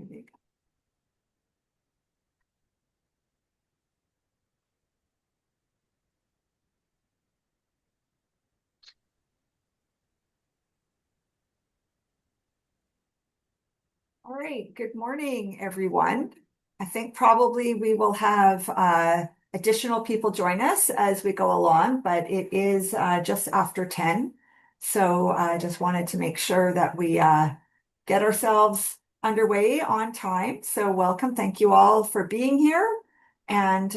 There you go. All right, good morning, everyone. I think probably we will have additional people join us as we go along, but it is just after 10. So I just wanted to make sure that we get ourselves underway on time. So welcome. Thank you all for being here. And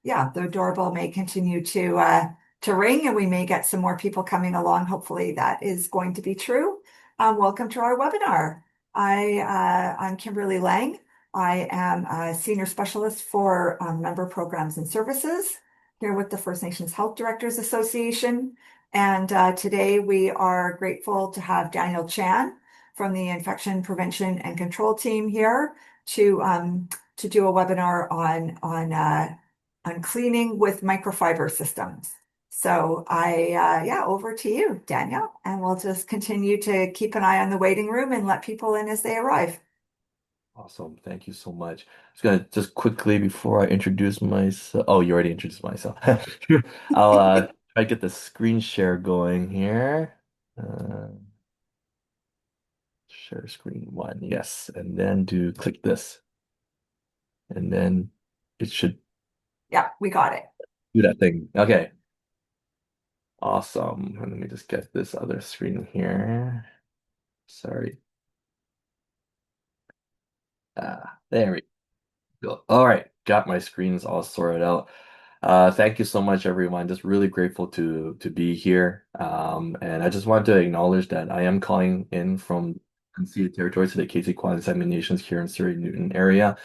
yeah, the doorbell may continue to ring and we may get some more people coming along. Hopefully that is going to be true. Welcome to our webinar. I'm Kimberly Lang. I am a senior specialist for member programs and services here with the First Nations Health Directors Association. And today we are grateful to have Daniel Chan from the Infection Prevention and Control team here to do a webinar on cleaning with microfiber systems. So yeah, over to you, Daniel, and we'll just continue to keep an eye on the waiting room and let people in as they arrive. Awesome. Thank you so much. I was gonna just quickly before I introduce myself. Oh, you already introduced myself. I'll try to get the screen share going here. Uh, Share screen one, yes, and then do click this, and then it should Yeah, we got it. do that thing. Okay, awesome. And let me just get this other screen here. Sorry. There we go. All right, got my screens all sorted out. Thank you so much, everyone. Just really grateful to be here. And I just wanted to acknowledge that I am calling in from unceded territories to the KC Quad examinations here in Surrey Newton area.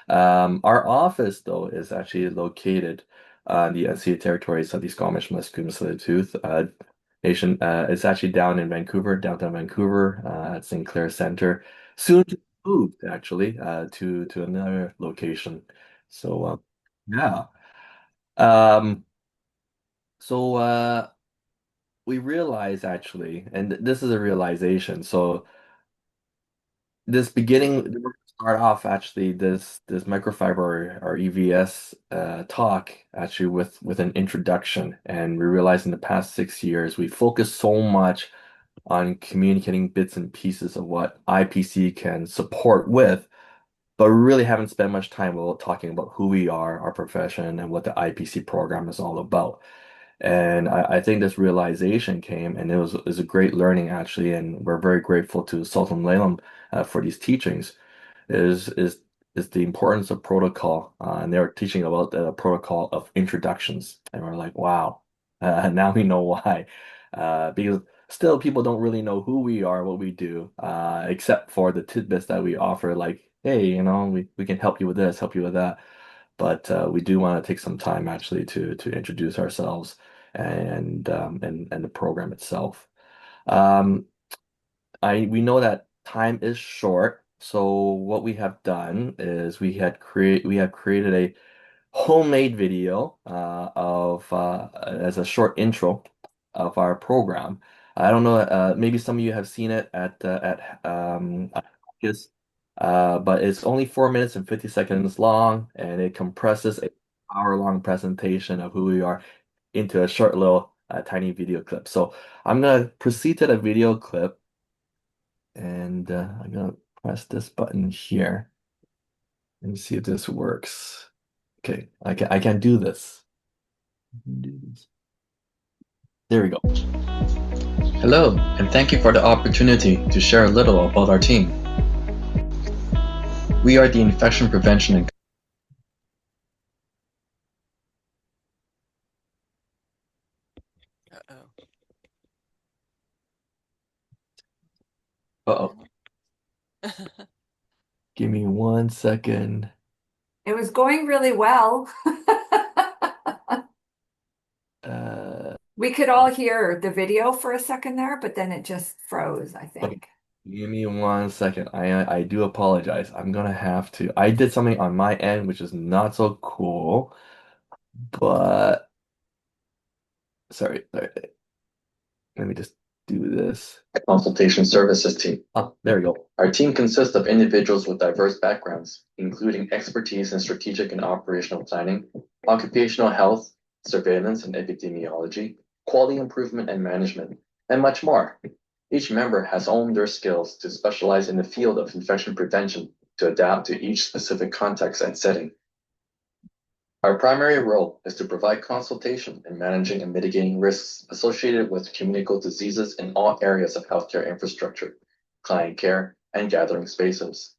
Our office, though, is actually located in the unceded territories of the Squamish, Musqueam, Tsleil-Waututh Nation. It's actually down in Vancouver, downtown Vancouver, at St. Clair Center. Soon to move, actually, to another location. So, yeah. Um, so we realize actually, and this is a realization. So this beginning, we're gonna start off actually this microfiber or EVS talk actually with an introduction, and we realized in the past 6 years we focused so much on communicating bits and pieces of what IPC can support with, but we really haven't spent much time about talking about who we are, our profession, and what the IPC program is all about. And I think this realization came, and it was a great learning actually, and we're very grateful to Sultan Laylam for these teachings. Is is is the importance of protocol, and they were teaching about the protocol of introductions, and we're like, wow, now we know why, because still people don't really know who we are, what we do, except for the tidbits that we offer, like, hey, we can help you with this, help you with that. But we do want to take some time actually to introduce ourselves and the program itself. Um, we know that time is short, so what we have done is we have created a homemade video of as a short intro of our program. I don't know, maybe some of you have seen it at Focus, but it's only 4 minutes and 50 seconds long, and it compresses a hour-long presentation of who we are into a short little tiny video clip. So I'm gonna proceed to the video clip, and I'm gonna press this button here and see if this works. Okay, I can do this. Do this. There we go. Hello, and thank you for the opportunity to share a little about our team. We are the Infection Prevention and Uh-oh. Uh-oh. Give me 1 second. It was going really well. Uh, We could all hear the video for a second there, but then it just froze, I okay. think. Give me 1 second. I do apologize. I'm gonna have to. I did something on my end which is not so cool, but sorry. Let me just do this. Consultation Services team. Oh, there we go. Our team consists of individuals with diverse backgrounds, including expertise in strategic and operational planning, occupational health, surveillance and epidemiology, quality improvement and management, and much more. Each member has honed their skills to specialize in the field of infection prevention to adapt to each specific context and setting. Our primary role is to provide consultation in managing and mitigating risks associated with communicable diseases in all areas of healthcare infrastructure, client care, and gathering spaces.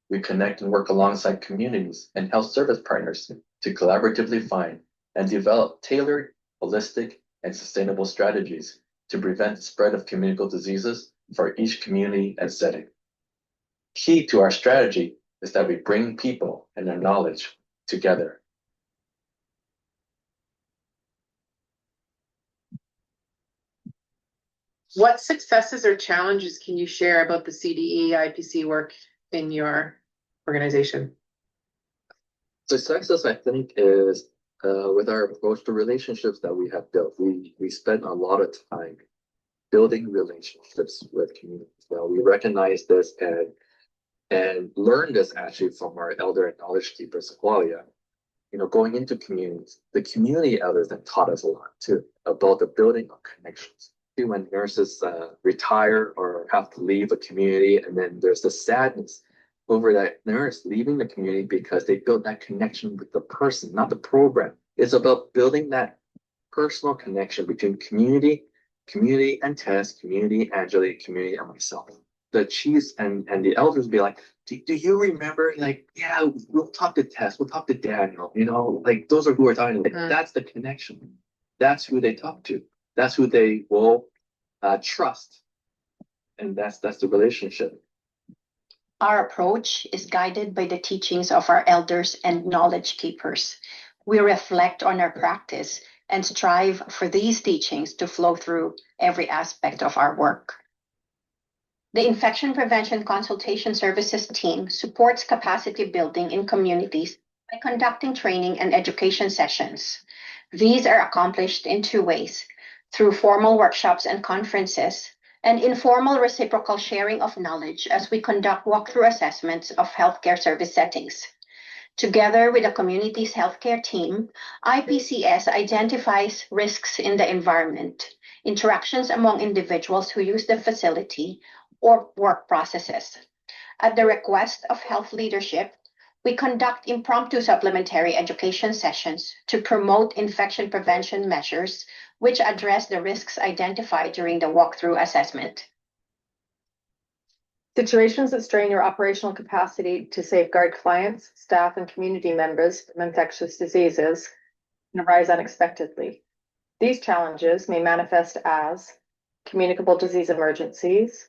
We connect and work alongside communities and health service partners to collaboratively find and develop tailored, holistic, and sustainable strategies to prevent the spread of communicable diseases for each community and setting. Key to our strategy is that we bring people and their knowledge together. What successes or challenges can you share about the CDE IPC work in your organization? Success, I think, is with our approach to relationships that we have built. We spend a lot of time building relationships with communities. Well, we recognize this and learn this actually from our elder and knowledge keepers of Qualia. Going into communities, the community elders have taught us a lot too about the building of connections. When nurses retire or have to leave a community, and then there's the sadness over that nurse leaving the community because they built that connection with the person, not the program. It's about building that personal connection between community and Tess, community, Angelique, community, and myself. The chiefs and the elders be like, do you remember? Like, yeah, we'll talk to Tess, we'll talk to Daniel, like those are who we're talking to. That's the connection. That's who they talk to. That's who they will trust. And that's the relationship. Our approach is guided by the teachings of our elders and knowledge keepers. We reflect on our practice and strive for these teachings to flow through every aspect of our work. The Infection Prevention Consultation Services team supports capacity building in communities by conducting training and education sessions. These are accomplished in two ways: through formal workshops and conferences, and informal reciprocal sharing of knowledge as we conduct walkthrough assessments of healthcare service settings. Together with the community's healthcare team, IPCS identifies risks in the environment, interactions among individuals who use the facility, or work processes. At the request of health leadership, we conduct impromptu supplementary education sessions to promote infection prevention measures which address the risks identified during the walkthrough assessment. Situations that strain your operational capacity to safeguard clients, staff, and community members from infectious diseases can arise unexpectedly. These challenges may manifest as communicable disease emergencies,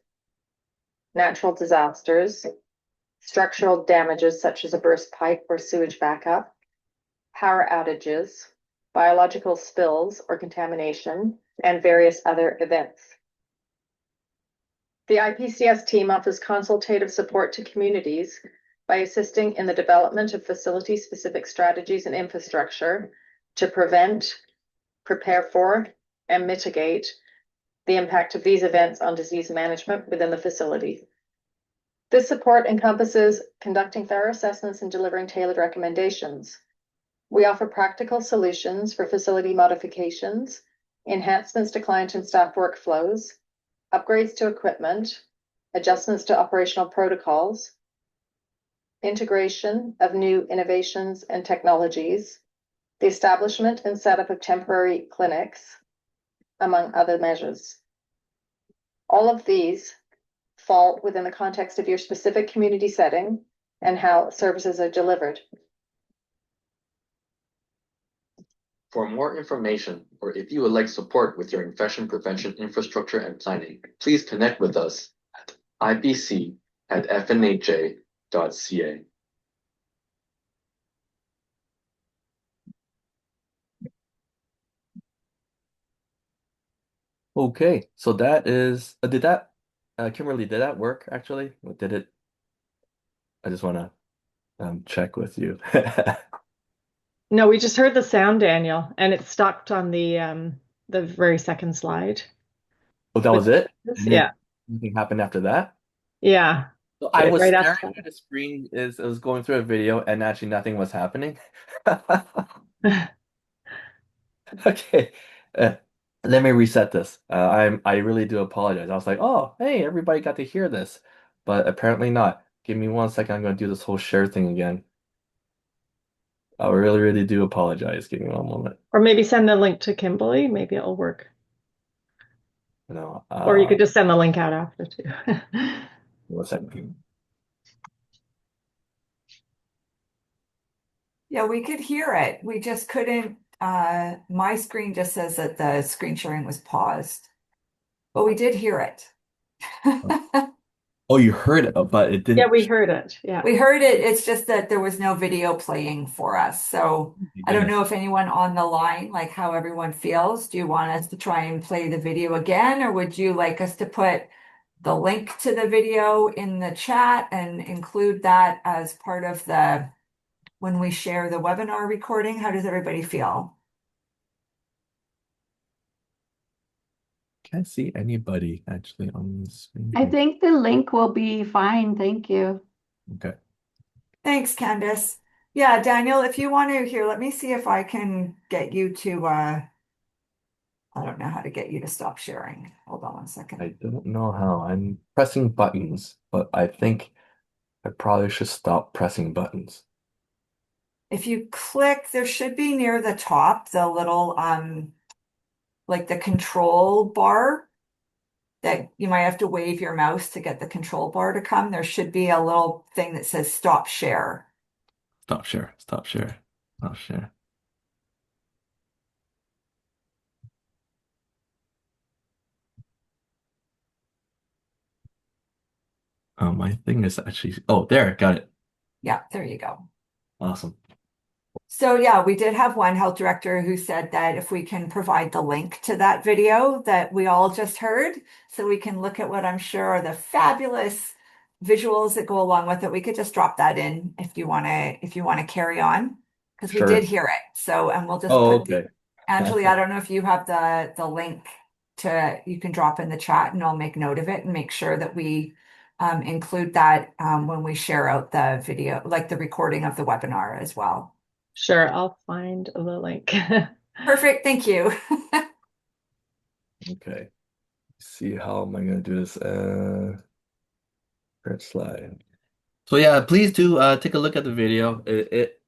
natural disasters, structural damages such as a burst pipe or sewage backup, power outages, biological spills or contamination, and various other events. The IPCS team offers consultative support to communities by assisting in the development of facility-specific strategies and infrastructure to prevent, prepare for, and mitigate the impact of these events on disease management within the facility. This support encompasses conducting thorough assessments and delivering tailored recommendations. We offer practical solutions for facility modifications, enhancements to client and staff workflows, upgrades to equipment, adjustments to operational protocols, integration of new innovations and technologies, the establishment and setup of temporary clinics, among other measures. All of these fall within the context of your specific community setting and how services are delivered. For more information, or if you would like support with your infection prevention infrastructure and planning, please connect with us at ipc@fnha.ca. Okay, so that is, Kimberly, did that work actually? Or did it? I just want to check with you. No, we just heard the sound, Daniel, and it stopped on the very second slide. Oh, that was it? And then Yeah, nothing happened after that? yeah. So I was Right staring after at the screen as it was going through a video and actually nothing was happening. that. Okay. Uh, Let me reset this. I really do apologize. I was like, oh, hey, everybody got to hear this. But apparently not. Give me 1 second. I'm going to do this whole share thing again. I really, really do apologize. Give me one moment. Or maybe send the link to Kimberly. Maybe it'll work. No, Or you could just send the link out after too. 1 second. Yeah, we could hear it. We just couldn't, my screen just says that the screen sharing was paused, but we did hear it. Oh, you heard it, but it Yeah, didn't. we heard it. Yeah. We heard it. It's just that there was no video playing for us. So I don't know Goodness. if anyone on the line, like how everyone feels. Do you want us to try and play the video again, or would you like us to put the link to the video in the chat and include that as part of the when we share the webinar recording? How does everybody feel? Can't see anybody actually on the screen I here. think the link will be fine. Thank you. Okay. Thanks, Candace. Yeah, Daniel, if you want to here, let me see if I can get you to I don't know how to get you to stop sharing. Hold on 1 second. I don't know how. I'm pressing buttons, but I think I probably should stop pressing buttons. If you click, there should be near the top the little like the control bar that you might have to wave your mouse to get the control bar to come. There should be a little thing that says stop share. Stop share. Stop share. Stop share. My thing is actually. Oh, there. Got it. Yeah, there you go. Awesome. So yeah, we did have one health director who said that if we can provide the link to that video that we all just heard, so we can look at what I'm sure are the fabulous visuals that go along with it, we could just drop that in if you want to carry on, because we did Sure. hear it. So, and we'll just Oh, put okay. Angeli, I don't know if you have the link to you can drop in the chat and I'll make note of it and make sure that we include that when we share out the video, like the recording of the webinar as well. Sure, I'll find the link. Perfect, thank you. Okay. See how am I gonna do this? Current slide. So yeah, please do take a look at the video. It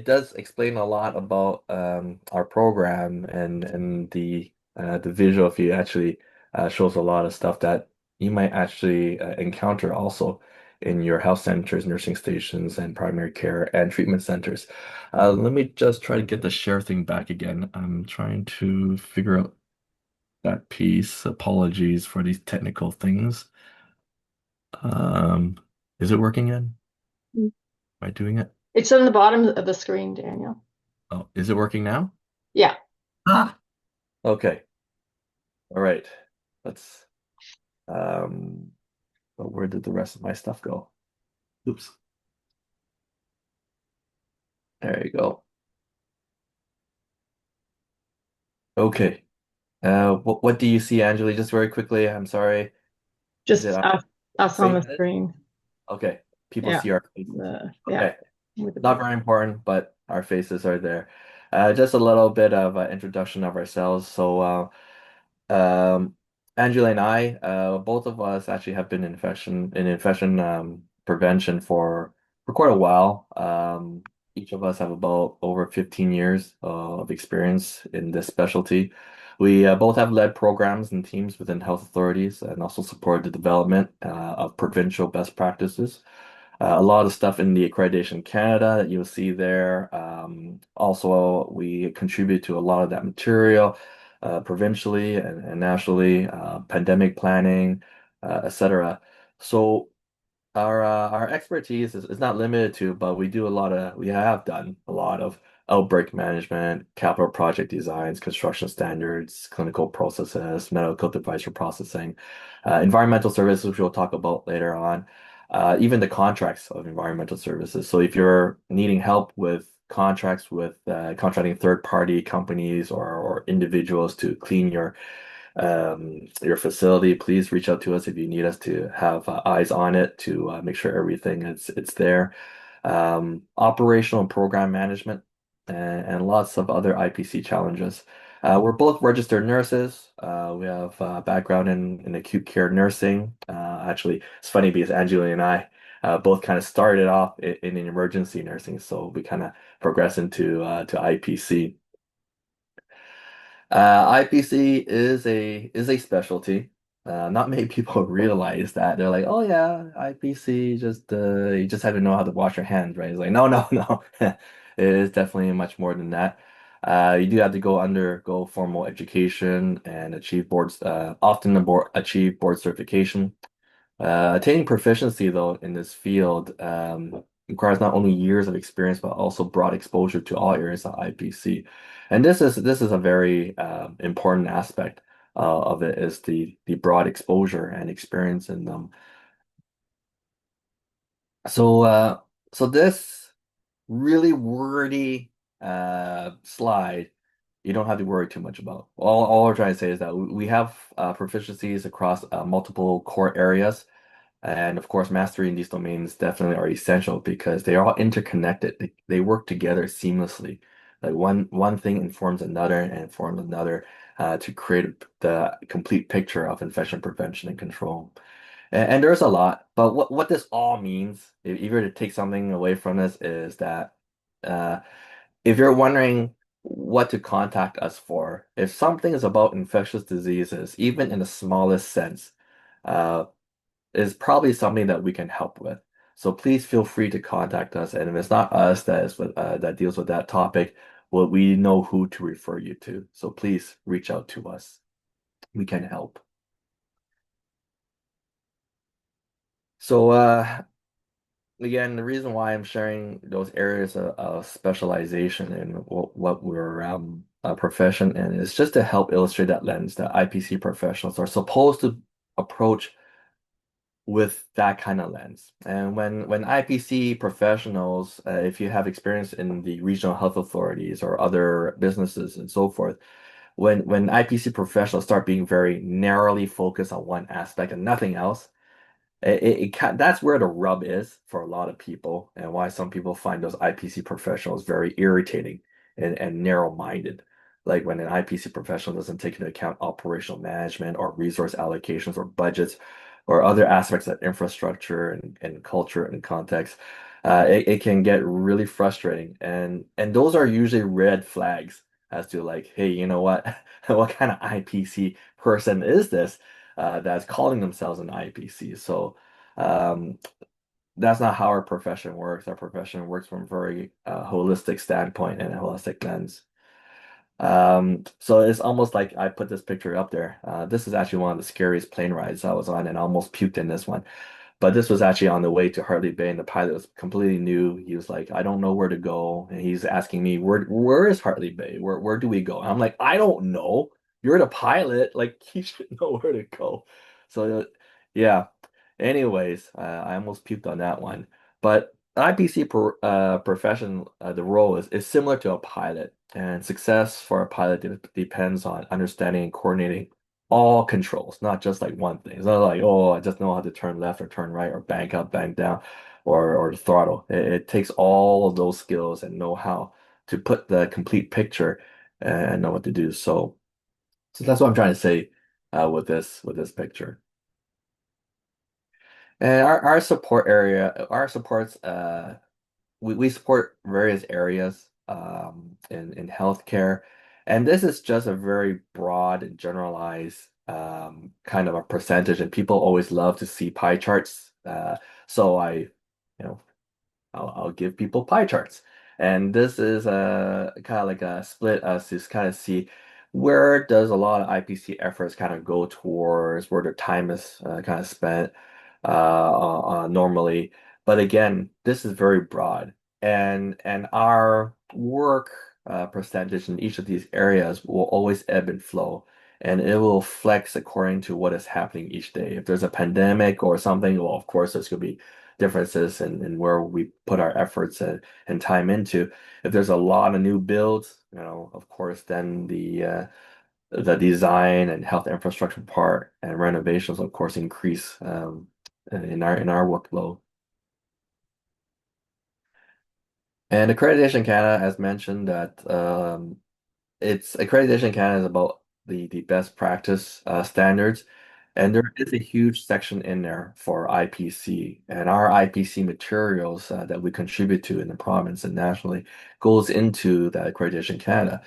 does explain a lot about our program and the visual feed actually shows a lot of stuff that you might actually encounter also in your health centers, nursing stations, and primary care and treatment centers. Let me just try to get the share thing back again. I'm trying to figure out that piece. Apologies for these technical things. Um, is it working yet? Am I doing it? It's on the bottom of the screen, Daniel. Oh, is it working now? Yeah. Ah, okay. All right. Let's um but where did the rest of my stuff go? Oops. There you go. Okay. What do you see, Angeli? Just very quickly. I'm sorry. Is Just it us on same the as it? screen. Okay. People Yeah. see our faces. Yeah. Okay. Not very important, but our faces are there. Just a little bit of introduction of ourselves. So, Angela and I, both of us actually have been in infection prevention for quite a while. Each of us have about over 15 years of experience in this specialty. We both have led programs and teams within health authorities and also supported the development of provincial best practices. A lot of stuff in the Accreditation Canada that you'll see there. Also, we contribute to a lot of that material provincially and nationally, pandemic planning, etc. So our expertise is not limited to, but we have done a lot of outbreak management, capital project designs, construction standards, clinical processes, medical device for processing, environmental services, which we'll talk about later on, even the contracts of environmental services. So if you're needing help with contracts with contracting third-party companies or individuals to clean your your facility, please reach out to us if you need us to have eyes on it to make sure everything is it's there. Operational and program management, and lots of other IPC challenges. We're both registered nurses. We have background in acute care nursing. Actually, it's funny because Angela and I both kind of started off in emergency nursing, so we kind of progressed into to IPC. IPC is a specialty. Not many people realize that. They're like, "Oh yeah, IPC. Just you just have to know how to wash your hands, right?" It's like, no, no, no. It is definitely much more than that. You do have to undergo formal education and often achieve board certification. Attaining proficiency, though, in this field requires not only years of experience but also broad exposure to all areas of IPC. And this is a very important aspect of it is the broad exposure and experience in them. So so this really wordy slide you don't have to worry too much about. All we're trying to say is that we have proficiencies across multiple core areas. And of course, mastering these domains definitely are essential because they are all interconnected. They work together seamlessly. Like one thing informs another and informs another to create the complete picture of infection prevention and control. And there's a lot, but what this all means, if you were to take something away from this, is that uh, if you're wondering what to contact us for, if something is about infectious diseases, even in the smallest sense, uh, is probably something that we can help with. So please feel free to contact us. And if it's not us that deals with that topic, well, we know who to refer you to. So please reach out to us. We can help. So again, the reason why I'm sharing those areas of specialization and what we're a profession in is just to help illustrate that lens that IPC professionals are supposed to approach with that kind of lens. And when IPC professionals, if you have experience in the regional health authorities or other businesses and so forth, when IPC professionals start being very narrowly focused on one aspect and nothing else, that's where the rub is for a lot of people and why some people find those IPC professionals very irritating and narrow-minded. Like when an IPC professional doesn't take into account operational management or resource allocations or budgets or other aspects of infrastructure and culture and context, it can get really frustrating. And those are usually red flags as to like, hey, you know what? What kind of IPC person is this? That's calling themselves an IPC. So um, that's not how our profession works. Our profession works from a very holistic standpoint and a holistic lens. So it's almost like I put this picture up there. This is actually one of the scariest plane rides I was on and I almost puked in this one. But this was actually on the way to Hartley Bay, and the pilot was completely new. He was like, I don't know where to go. And he's asking me, where is Hartley Bay? Where do we go? And I'm like, I don't know. You're the pilot. Like, you should know where to go. So, yeah. Anyways, I almost puked on that one. But IPC profession, the role is similar to a pilot, and success for a pilot depends on understanding and coordinating all controls, not just like one thing. It's not like, oh, I just know how to turn left or turn right or bank up, bank down, or the throttle. It takes all of those skills and know-how to put the complete picture and know what to do. So that's what I'm trying to say with this picture. And our support area, our supports, we support various areas in healthcare, and this is just a very broad and generalized kind of a percentage, and people always love to see pie charts. So you know, I'll give people pie charts. And this is a kind of like a split us to kind of see where does a lot of IPC efforts kind of go towards where their time is kind of spent normally. But again, this is very broad, and our work percentage in each of these areas will always ebb and flow. And it will flex according to what is happening each day. If there's a pandemic or something, well, of course, there's going to be differences in where we put our efforts and time into. If there's a lot of new builds, of course, then the design and health infrastructure part and renovations, of course, increase in our workload. And Accreditation Canada, as mentioned, that it's Accreditation Canada is about the best practice standards, and there is a huge section in there for IPC, and our IPC materials that we contribute to in the province and nationally goes into that Accreditation Canada.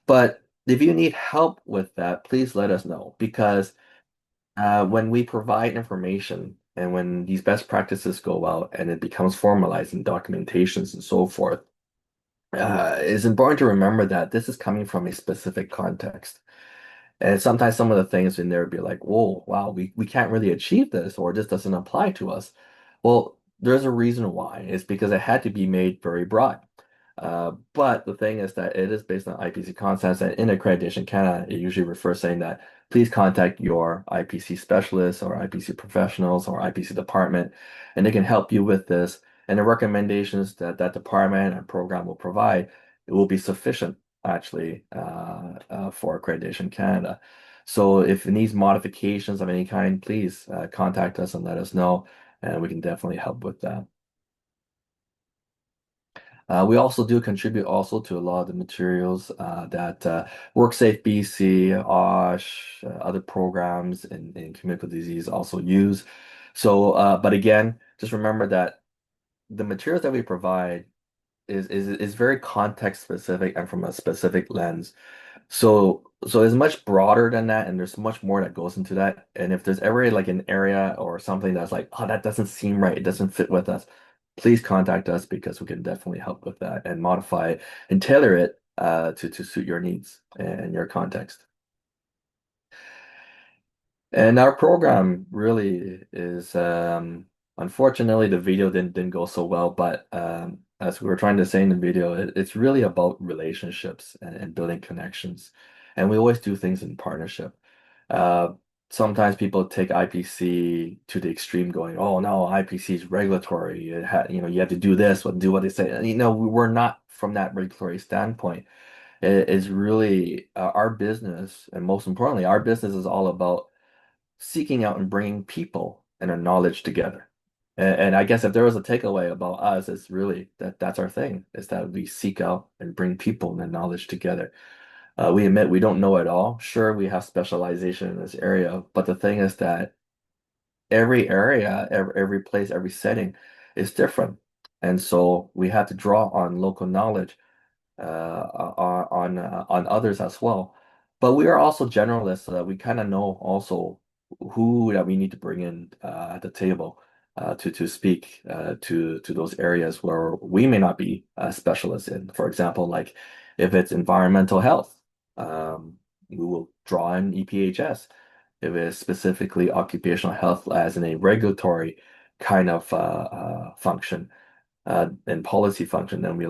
But if you need help with that, please let us know because when we provide information and when these best practices go out and it becomes formalized in documentations and so forth, it's important to remember that this is coming from a specific context. And sometimes some of the things in there would be like, whoa, wow, we can't really achieve this, or this doesn't apply to us. Well, there's a reason why. It's because it had to be made very broad. But the thing is that it is based on IPC concepts, and in Accreditation Canada, it usually refers saying that please contact your IPC specialist or IPC professionals or IPC department, and they can help you with this. And the recommendations that that department and program will provide, it will be sufficient actually for Accreditation Canada. So if it needs modifications of any kind, please contact us and let us know, and we can definitely help with that. We also do contribute also to a lot of the materials that WorkSafe BC, OSH, other programs in communicable disease also use. So, but again, just remember that the materials that we provide is very context specific and from a specific lens. So it's much broader than that, and there's much more that goes into that. And if there's ever like an area or something that's like, oh, that doesn't seem right, it doesn't fit with us, please contact us because we can definitely help with that and modify and tailor it to suit your needs and your context. And our program really is, unfortunately, the video didn't go so well, but as we were trying to say in the video, it's really about relationships and building connections. And we always do things in partnership. Uh, Sometimes people take IPC to the extreme, going, "Oh no, IPC is regulatory. You have to do this, do what they say." And, we're not from that regulatory standpoint. It is really our business, and most importantly, our business is all about seeking out and bringing people and their knowledge together. And I guess if there was a takeaway about us, it's really that's our thing, is that we seek out and bring people and their knowledge together. We admit we don't know it all. Sure, we have specialization in this area, but the thing is that every area, every place, every setting is different. And so we have to draw on local knowledge on others as well. But we are also generalists, so that we kind of know also who that we need to bring in at the table to speak to those areas where we may not be specialists in. For example, like if it's environmental health, we will draw in EPHS. If it's specifically occupational health as in a regulatory kind of function, and policy function, then we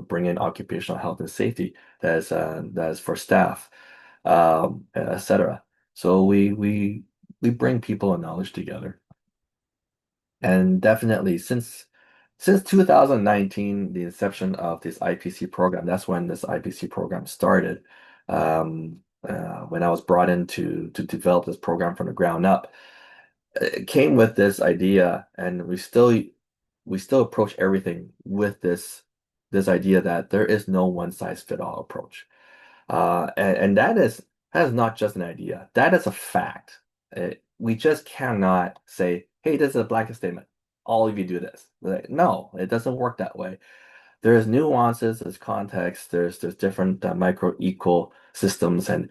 bring in occupational health and safety that's for staff, etc. So we bring people and knowledge together. And definitely since 2019, the inception of this IPC program, that's when this IPC program started. When I was brought in to develop this program from the ground up, it came with this idea, and we still approach everything with this idea that there is no one size fit all approach. And that is not just an idea. That is a fact. We just cannot say, hey, this is a blanket statement. All of you do this. Like, no, it doesn't work that way. There's nuances, there's context, there's different micro ecosystems and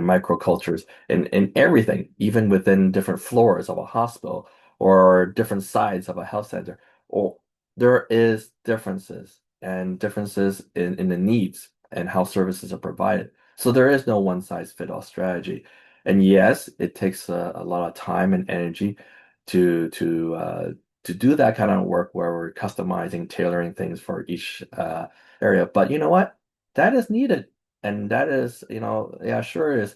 microcultures in everything, even within different floors of a hospital or different sides of a health center. Or there is differences and differences in the needs and how services are provided. So there is no one size fit all strategy. And yes, it takes a lot of time and energy to do that kind of work where we're customizing, tailoring things for each area. But you know what? That is needed. And that is, yeah, sure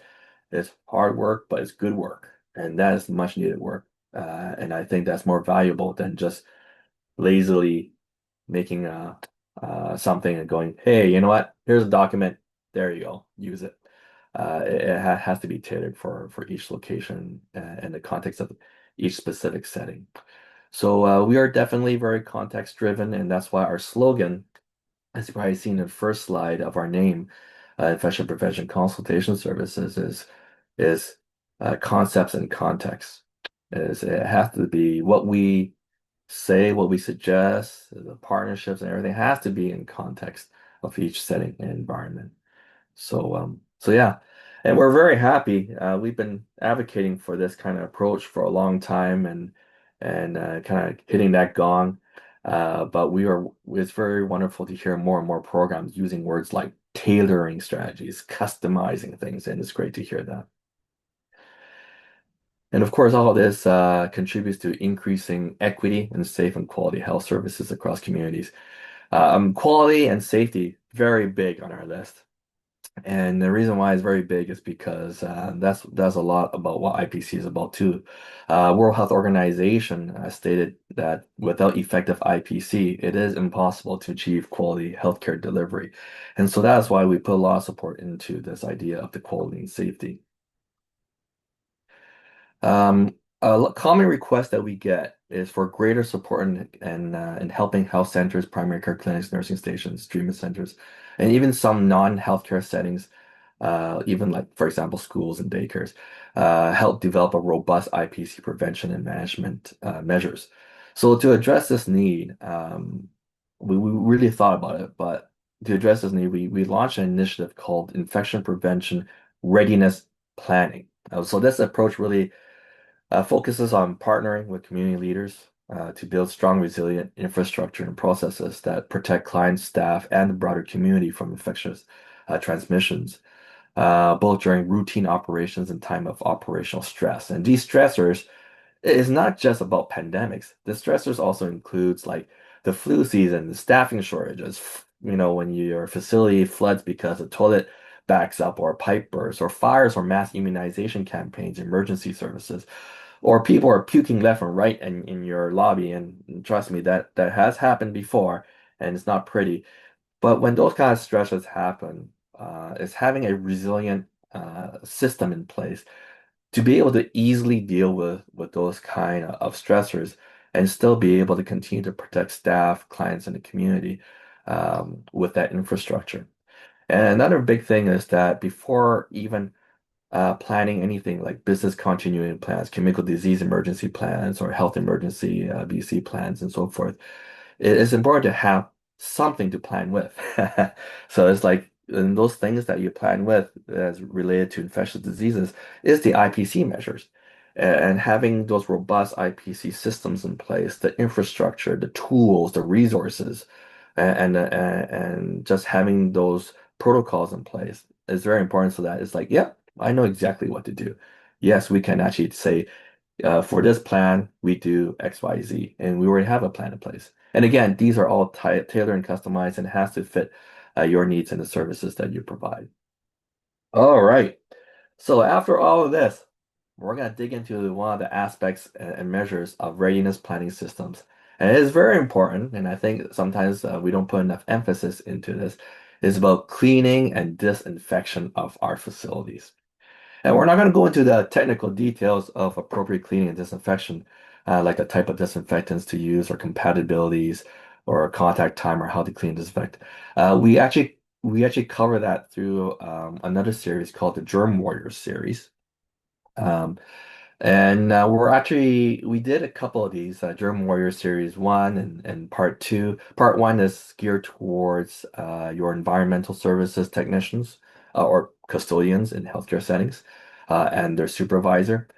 it's hard work, but it's good work. And that is much needed work. And I think that's more valuable than just lazily making something and going, hey, you know what? Here's a document. There you go. Use it. it has to be tailored for each location and the context of each specific setting. So we are definitely very context driven, and that's why our slogan, as you probably seen in the first slide of our name, Infection Prevention Consultation Services, is concepts and context. It has to be what we say, what we suggest, the partnerships and everything has to be in context of each setting and environment. So yeah, and we're very happy. We've been advocating for this kind of approach for a long time, and kind of hitting that gong. But it's very wonderful to hear more and more programs using words like tailoring strategies, customizing things, and it's great to hear that. And of course, all of this contributes to increasing equity and safe and quality health services across communities. Quality and safety, very big on our list. And the reason why it's very big is because that's a lot about what IPC is about too. World Health Organization stated that without effective IPC, it is impossible to achieve quality healthcare delivery. And so that's why we put a lot of support into this idea of the quality and safety. Common request that we get is for greater support in helping health centers, primary care clinics, nursing stations, treatment centers, and even some non-healthcare settings, even like, for example, schools and daycares, help develop a robust IPC prevention and management measures. So to address this need, we really thought about it, but to address this need, we launched an initiative called Infection Prevention Readiness Planning. So this approach really focuses on partnering with community leaders to build strong, resilient infrastructure and processes that protect clients, staff, and the broader community from infectious transmissions, both during routine operations and time of operational stress. And these stressors is not just about pandemics. The stressors also includes like the flu season, the staffing shortages, when your facility floods because a toilet backs up or a pipe bursts, or fires or mass immunization campaigns, emergency services, or people are puking left and right in your lobby. And trust me, that has happened before, and it's not pretty. But when those kind of stresses happen, it's having a resilient system in place to be able to easily deal with those kind of stressors and still be able to continue to protect staff, clients, and the community with that infrastructure. And another big thing is that before even planning anything like business continuity plans, chemical disease emergency plans, or health emergency BC plans, and so forth, it is important to have something to plan with. So it's like, and those things that you plan with as related to infectious diseases is the IPC measures. And having those robust IPC systems in place, the infrastructure, the tools, the resources, and just having those protocols in place is very important so that it's like, yeah, I know exactly what to do. Yes, we can actually say, for this plan, we do X, Y, Z, and we already have a plan in place. And again, these are all tailored and customized and has to fit your needs and the services that you provide. All right. So after all of this, we're going to dig into one of the aspects and measures of readiness planning systems. And it is very important, and I think sometimes we don't put enough emphasis into this, is about cleaning and disinfection of our facilities. And we're not going to go into the technical details of appropriate cleaning and disinfection, like the type of disinfectants to use or compatibilities or contact time or how to clean and disinfect. We actually cover that through another series called the Germ Warriors series. Um, and we did a couple of these, Germ Warrior Series 1 and Part 2. Part 1 is geared towards your environmental services technicians or custodians in healthcare settings and their supervisor.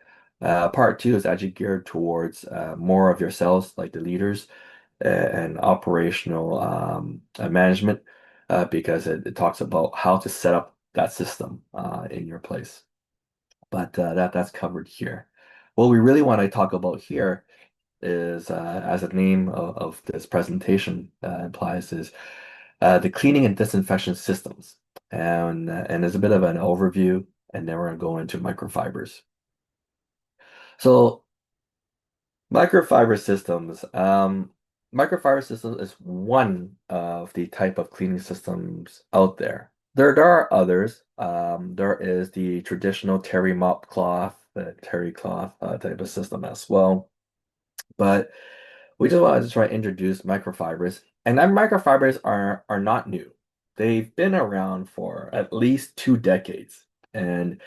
Part 2 is actually geared towards more of yourselves, like the leaders and operational management, because it talks about how to set up that system in your place. But that's covered here. What we really want to talk about here is, as the name of this presentation implies, is the cleaning and disinfection systems. And there's a bit of an overview, and then we're going to go into microfibers. So microfiber systems. Microfiber systems is one of the type of cleaning systems out there. There are others. There is the traditional terry mop cloth, the terry cloth type of system as well. But we just wanted to try and introduce microfibers. And then microfibers are not new. They've been around for at least 2 decades. And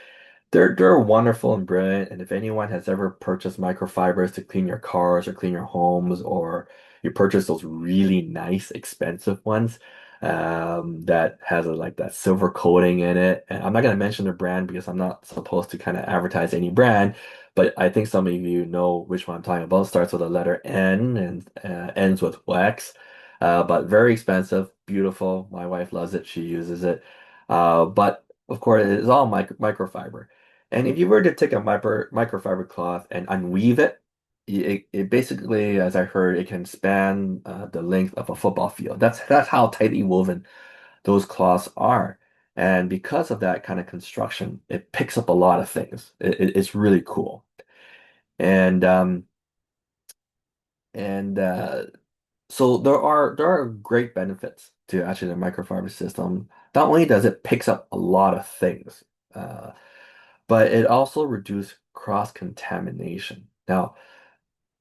they're wonderful and brilliant. And if anyone has ever purchased microfibers to clean your cars or clean your homes, or you purchase those really nice, expensive ones that has like that silver coating in it. And I'm not going to mention the brand because I'm not supposed to kind of advertise any brand, but I think some of you know which one I'm talking about. It starts with a letter N and ends with Wax. But very expensive, beautiful. My wife loves it. She uses it. But of course, it is all microfiber. And if you were to take a microfiber cloth and unweave it, it basically, as I heard, it can span the length of a football field. That's how tightly woven those cloths are. And because of that kind of construction, it picks up a lot of things. It's really cool. And and so there are great benefits to actually the microfiber system. Not only does it picks up a lot of things, uh, but it also reduces cross-contamination. Now,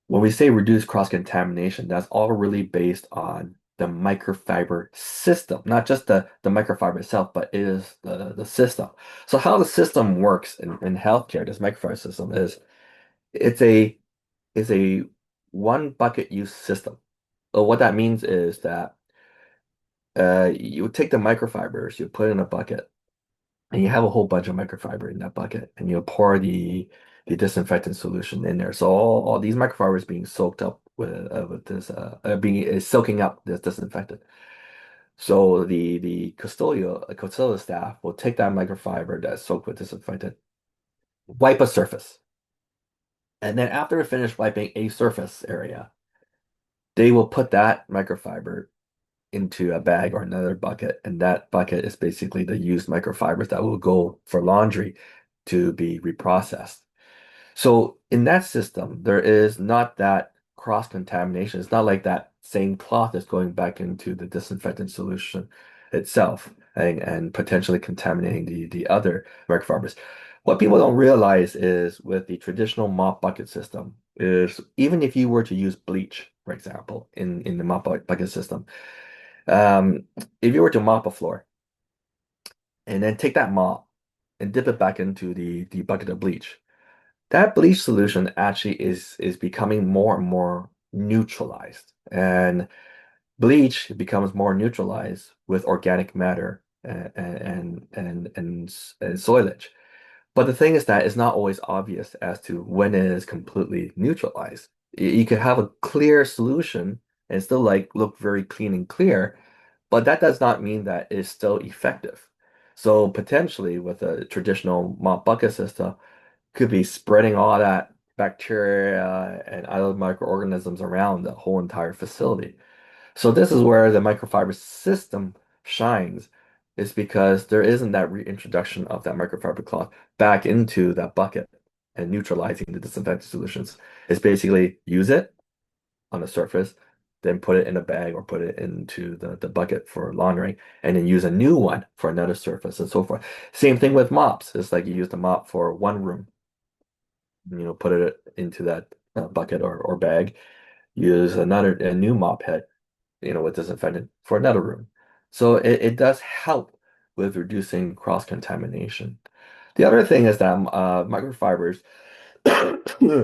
when we say reduce cross-contamination, that's all really based on the microfiber system, not just the microfiber itself, but it is the system. So how the system works in healthcare, this microfiber system it's a is a one bucket use system. So what that means is that you take the microfibers, you put it in a bucket, and you have a whole bunch of microfiber in that bucket, and you pour the disinfectant solution in there. So all these microfibers being soaked up with this being is soaking up this disinfectant. So the custodial staff will take that microfiber that's soaked with disinfectant, wipe a surface, and then after they finish wiping a surface area, they will put that microfiber into a bag or another bucket, and that bucket is basically the used microfibers that will go for laundry to be reprocessed. So in that system, there is not that cross-contamination. It's not like that same cloth is going back into the disinfectant solution itself and potentially contaminating the other microfibers. What people don't realize is with the traditional mop bucket system is even if you were to use bleach, for example, in the mop bucket system, um, if you were to mop a floor and then take that mop and dip it back into the bucket of bleach, that bleach solution actually is becoming more and more neutralized. And bleach becomes more neutralized with organic matter and soilage. But the thing is that it's not always obvious as to when it is completely neutralized. You could have a clear solution and still like look very clean and clear, but that does not mean that it's still effective. So potentially with a traditional mop bucket system, could be spreading all that bacteria and other microorganisms around the whole entire facility. So this is where the microfiber system shines, is because there isn't that reintroduction of that microfiber cloth back into that bucket and neutralizing the disinfectant solutions. It's basically use it on the surface, then put it in a bag or put it into the bucket for laundering, and then use a new one for another surface and so forth. Same thing with mops. It's like you use the mop for one room, put it into that bucket or bag, use a new mop head, with disinfectant for another room. So it does help with reducing cross-contamination. The other thing is that microfibers,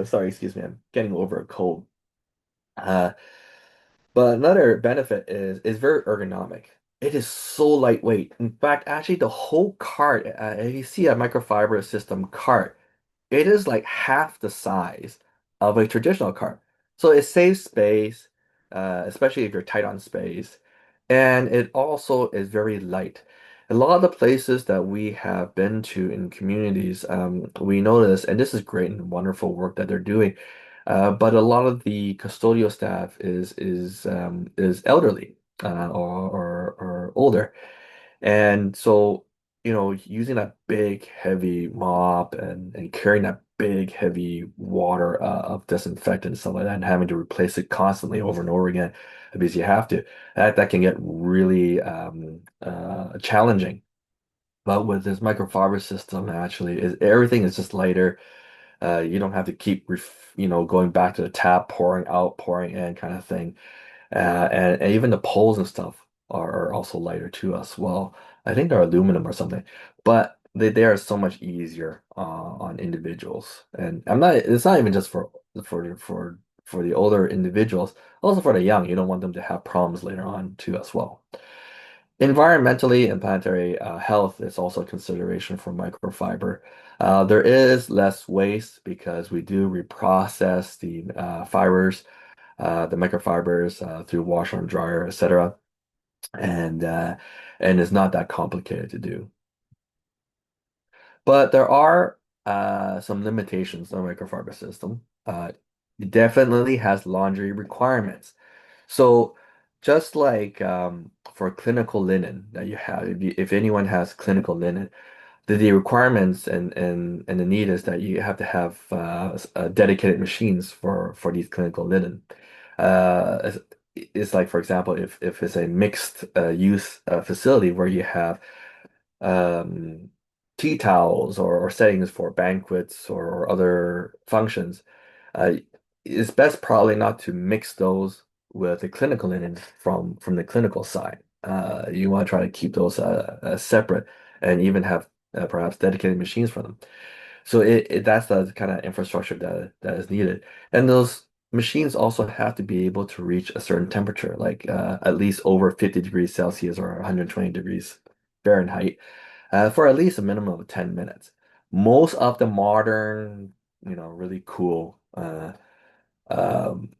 sorry, excuse me, I'm getting over a cold. Uh, but another benefit is very ergonomic. It is so lightweight. In fact, actually, the whole cart, if you see a microfiber system cart, it is like half the size of a traditional cart. So it saves space, especially if you're tight on space. And it also is very light. A lot of the places that we have been to in communities, we notice, and this is great and wonderful work that they're doing, but a lot of the custodial staff is elderly or older. And so, using that big, heavy mop and carrying that big, heavy water of disinfectant and stuff like that, and having to replace it constantly over and over again because you have to, that can get really challenging. But with this microfiber system, actually, everything is just lighter. You don't have to keep going back to the tap, pouring out, pouring in kind of thing. And even the poles and stuff are also lighter too as well. I think they're aluminum or something, but they are so much easier on individuals. And it's not even just for the older individuals, also for the young. You don't want them to have problems later on too as well. Environmentally and planetary health is also a consideration for microfiber. There is less waste because we do reprocess the fibers, the microfibers through washer and dryer, etc. And it's not that complicated to do. But there are some limitations on the microfiber system. It definitely has laundry requirements. So just like for clinical linen that you have, if anyone has clinical linen, the requirements and the need is that you have to have dedicated machines for these clinical linen. Uh, it's like, for example, if it's a mixed use facility where you have um, tea towels or settings for banquets or other functions, uh, it's best probably not to mix those with the clinical linen from the clinical side. You want to try to keep those separate and even have perhaps dedicated machines for them. So that's the kind of infrastructure that is needed. And those machines also have to be able to reach a certain temperature, like at least over 50 degrees Celsius or 120 degrees Fahrenheit, for at least a minimum of 10 minutes. Most of the modern, really cool um,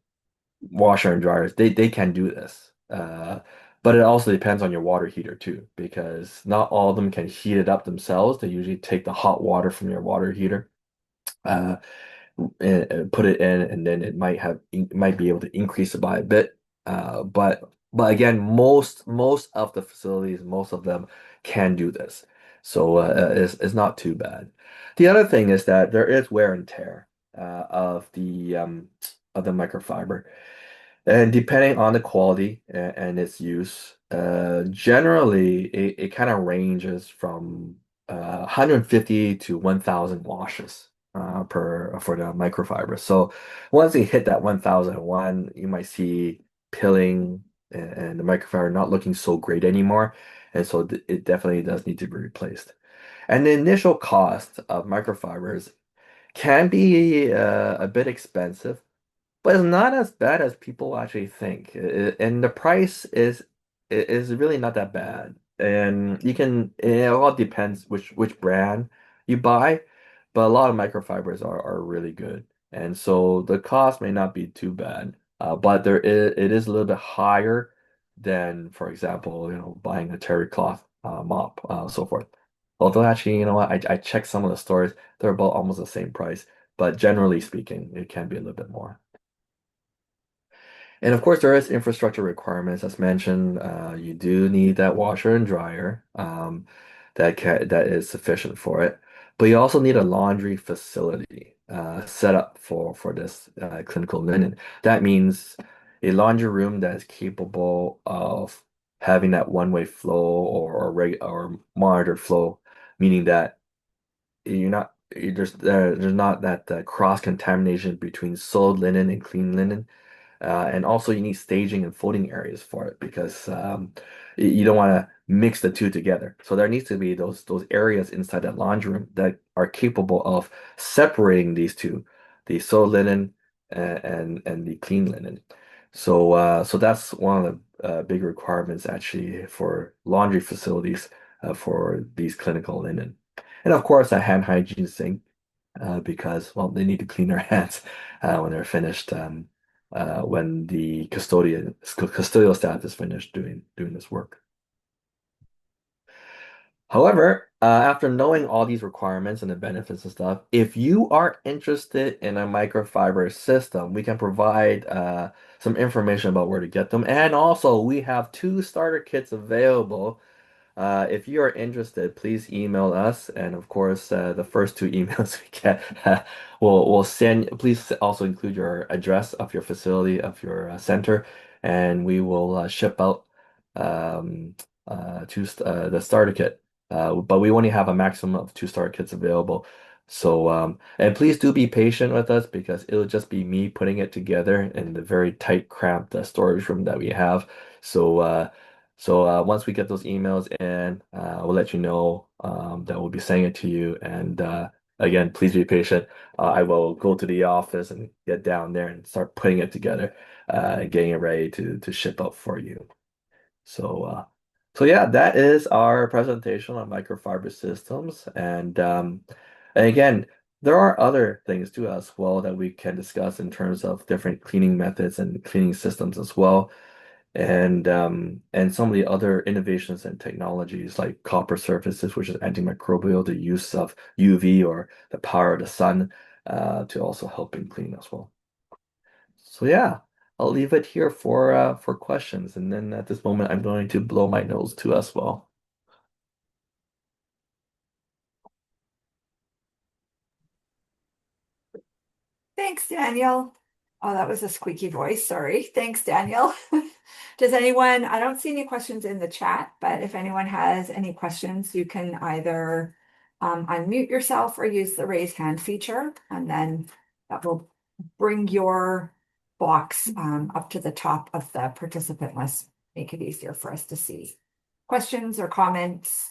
washer and dryers, they can do this. But it also depends on your water heater too, because not all of them can heat it up themselves. They usually take the hot water from your water heater, uh, and put it in, and then it might be able to increase it by a bit. But again, most of the facilities, most of them can do this, so it's not too bad. The other thing is that there is wear and tear of the microfiber. And depending on the quality and its use, generally it kind of ranges from 150 to 1,000 washes per for the microfiber. So once you hit that 1,001, you might see pilling and the microfiber not looking so great anymore. And so it definitely does need to be replaced. And the initial cost of microfibers can be a bit expensive, but it's not as bad as people actually think. And the price is really not that bad. And it all depends which brand you buy, but a lot of microfibers are really good. And so the cost may not be too bad. But it is a little bit higher than, for example, buying a terry cloth mop, so forth. Although actually, you know what, I checked some of the stores, they're about almost the same price. But generally speaking, it can be a little bit more. And of course, there is infrastructure requirements, as mentioned. You do need that washer and dryer that is sufficient for it. But you also need a laundry facility set up for this clinical linen. That means a laundry room that is capable of having that one-way flow or monitored flow, meaning that there's not that cross contamination between soiled linen and clean linen. And also you need staging and folding areas for it because you don't want to mix the two together. So there needs to be those areas inside that laundry room that are capable of separating these two, the soiled linen and the clean linen. So that's one of the big requirements actually for laundry facilities for these clinical linen. And of course, a hand hygiene sink because, well, they need to clean their hands when they're finished. When the custodial staff is finished doing this work. However, after knowing all these requirements and the benefits and stuff, if you are interested in a microfiber system, we can provide some information about where to get them. And also, we have 2 starter kits available. If you are interested, please email us, and of course, the first 2 emails we get, we'll send. Please also include your address of your facility, of your center, and we will ship out the starter kit but we only have a maximum of two starter kits available. So, and please do be patient with us because it'll just be me putting it together in the very tight, cramped storage room that we have. So, once we get those emails in, we'll let you know that we'll be sending it to you. And again, please be patient. I will go to the office and get down there and start putting it together, getting it ready to ship out for you. So, yeah, that is our presentation on microfiber systems. And again, there are other things too as well that we can discuss in terms of different cleaning methods and cleaning systems as well. And some of the other innovations and technologies like copper surfaces, which is antimicrobial, the use of UV or the power of the sun, to also help in cleaning as well. So yeah, I'll leave it here for questions, and then at this moment, I'm going to blow my nose too as well. Thanks, Daniel. Oh, that was a squeaky voice. Sorry. Thanks, Daniel. Does anyone, I don't see any questions in the chat, but if anyone has any questions, you can either unmute yourself or use the raise hand feature, and then that will bring your box up to the top of the participant list, make it easier for us to see. Questions or comments?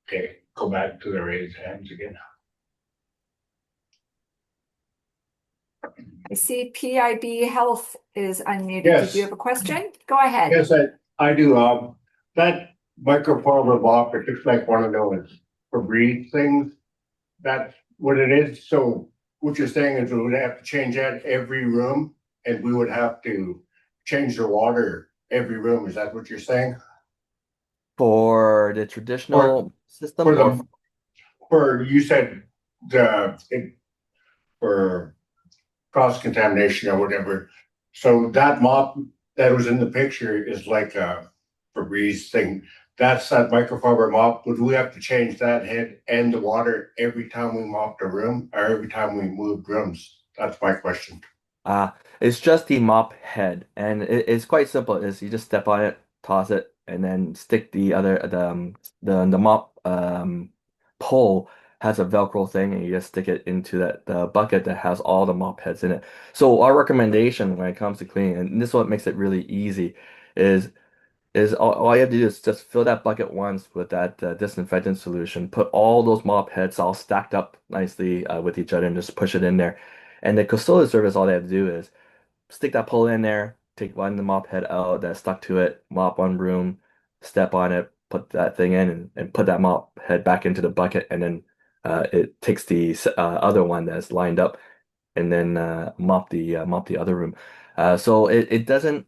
Okay, go back to the raised hands again. I see PIB Health is unmuted. Yes. Did you have a question? Go ahead. Yes, I do. That microfiber block, it looks like one of those Febreze things. That's what it is. So what you're saying is we would have to change that every room, and we would have to change the water every room. Is that what you're saying? For the traditional system, For or the for you said for cross contamination or whatever. So that mop that was in the picture is like a Febreze thing. That's that microfiber mop. Would we have to change that head and the water every time we mopped a room or every time we moved rooms? That's my question. it's just the mop head, and it's quite simple. Is you just step on it, toss it, and then stick the mop pole has a Velcro thing, and you just stick it into that the bucket that has all the mop heads in it. So our recommendation when it comes to cleaning, and this is what makes it really easy, is all you have to do is just fill that bucket once with that disinfectant solution, put all those mop heads all stacked up nicely with each other, and just push it in there. And the custodial service, all they have to do is stick that pole in there, take one the mop head out that's stuck to it, mop one room, step on it, put that thing in, and put that mop head back into the bucket, and then it takes the other one that's lined up, and then mop the other room. So it doesn't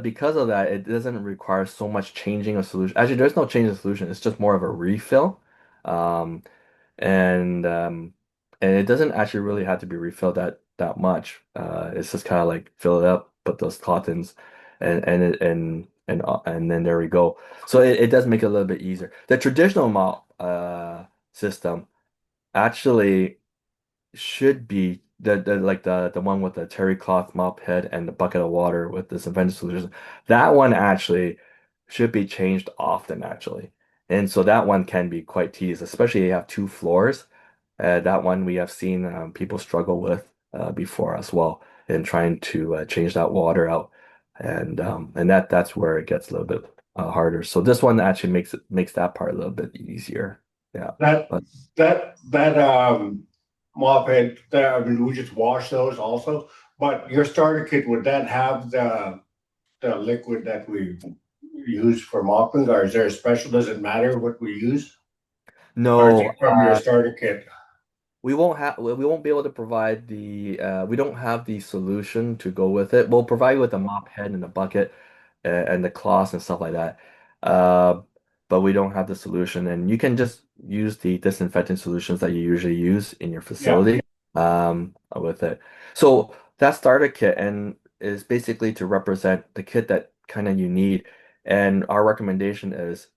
because of that, it doesn't require so much changing of solution. Actually, there's no change of solution. It's just more of a refill. Um, and um, and it doesn't actually really have to be refilled that much. It's just kind of like fill it up, put those cottons, and then there we go. So it does make it a little bit easier. The traditional mop system actually should be the one with the terry cloth mop head and the bucket of water with this disinfectant solution. That one actually should be changed often actually. And so that one can be quite tedious, especially if you have two floors. That one we have seen people struggle with before as well in trying to change that water out. And that's where it gets a little bit harder. So this one actually makes that part a little bit easier. Yeah. That But that mop head, I mean, we just wash those also. But your starter kit, would that have the liquid that we use for mopping, or is there a special? Does it matter what we use, or is no, it from your starter kit? we won't be able to provide we don't have the solution to go with it. We'll provide you with the mop head and the bucket and the cloths and stuff like that. Uh, but we don't have the solution, and you can just use the disinfectant solutions that you usually use in your Yeah, facility with it. So that starter kit and is basically to represent the kit that kind of you need. And our recommendation is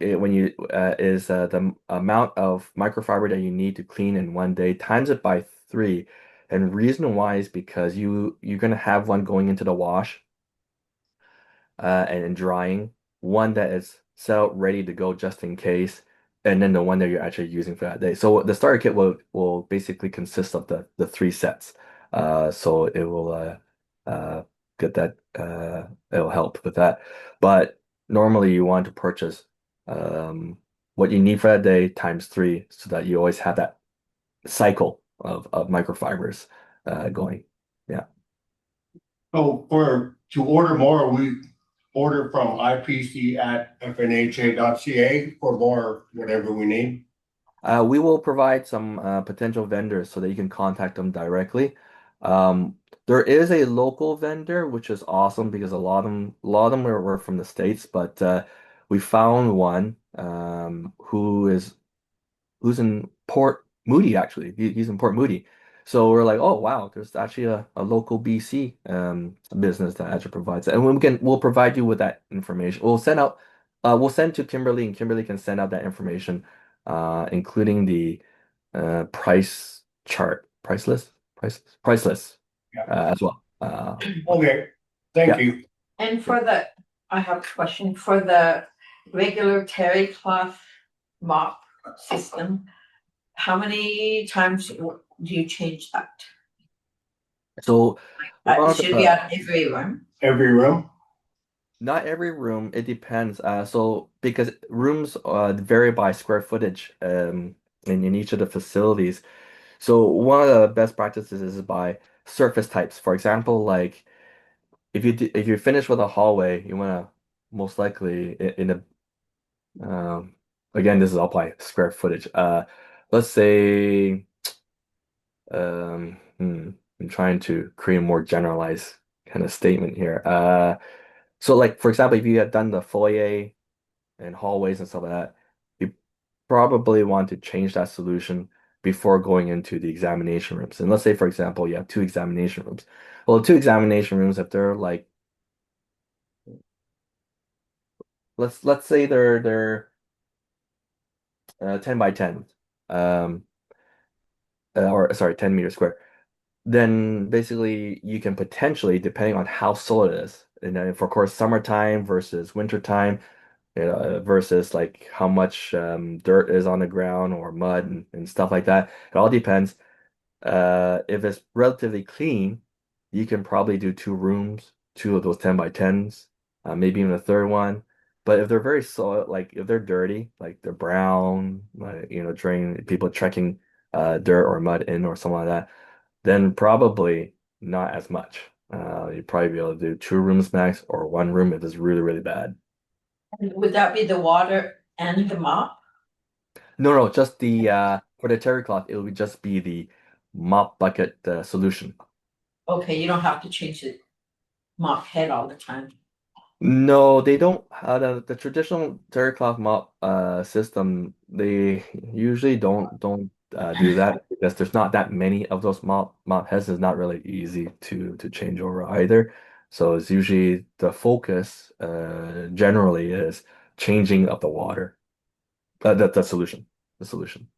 when you is the amount of microfiber that you need to clean in one day times it by 3, And reason why is because you're gonna have one going into the wash and drying, one that is set out ready to go just in case, and then the one that you're actually using for that day. So the starter kit will basically consist of the three sets. So it will uh get that it'll help with that. But normally you want to purchase what you need for that day times three so that you always have that cycle of microfibers going. Yeah. So to order more, we order from IPC@FNHA.ca for more, whatever we need. We will provide some potential vendors so that you can contact them directly. There is a local vendor, which is awesome because a lot of them were from the States, but we found one who's in Port Moody actually. He's in Port Moody. So we're like, oh wow, there's actually a local BC business that actually provides that. And we'll provide you with that information. We'll send to Kimberly and Kimberly can send out that information, including the price chart, price list Yeah. as well. Okay, thank Yeah. you. And I have a question for the regular terry cloth mop system. How many times do you change that? So one It of should be the on every one. Every room? Not every room, it depends. So because rooms vary by square footage in each of the facilities. So one of the best practices is by surface types. For example, like if you finish with a hallway, you want to most likely in a again, this is all by square footage. Let's say I'm trying to create a more generalized kind of statement here. So like for example, if you had done the foyer and hallways and stuff like that, you probably want to change that solution before going into the examination rooms. And let's say, for example, you have two examination rooms. Well, the two examination rooms, if they're like, let's say they're 10 by 10, um, or sorry, 10 meters square, then basically you can potentially, depending on how solid it is, and then for course summertime versus wintertime, versus like how much dirt is on the ground or mud and stuff like that. It all depends. If it's relatively clean, you can probably do two rooms, two of those 10 by 10s, maybe even a third one. But if they're very solid, like if they're dirty, like they're brown, like, during people trekking dirt or mud in or something like that, then probably not as much. You'd probably be able to do two rooms max or one room if it's really, really bad. And would that be the water and the mop? No, just the for the terry cloth, it would just be the mop bucket solution. Okay, you don't have to change the mop head all the time. No, they don't. The traditional terry cloth mop system, they usually don't do that because there's not that many of those mop heads. It's not really easy to change over either. So it's usually the focus generally is changing of the water. The solution. The solution.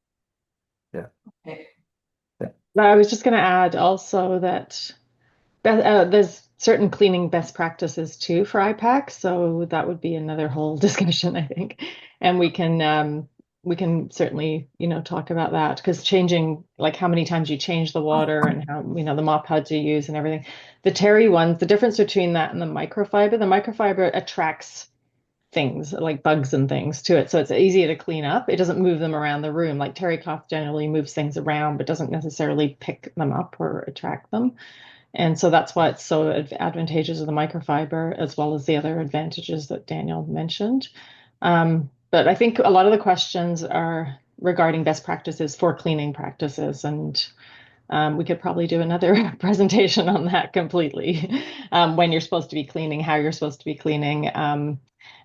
Yeah. Okay. I was just going to add also that there's certain cleaning best practices too for IPAC, so that would be another whole discussion, I think. And we can certainly, talk about that because changing like how many times you change the water and how, the mop heads you use and everything. The terry ones, the difference between that and the microfiber attracts things like bugs and things to it. So it's easier to clean up. It doesn't move them around the room. Like terry cloth generally moves things around, but doesn't necessarily pick them up or attract them. And so that's why it's so advantageous of the microfiber, as well as the other advantages that Daniel mentioned. But I think a lot of the questions are regarding best practices for cleaning practices. And we could probably do another presentation on that completely. When you're supposed to be cleaning, how you're supposed to be cleaning.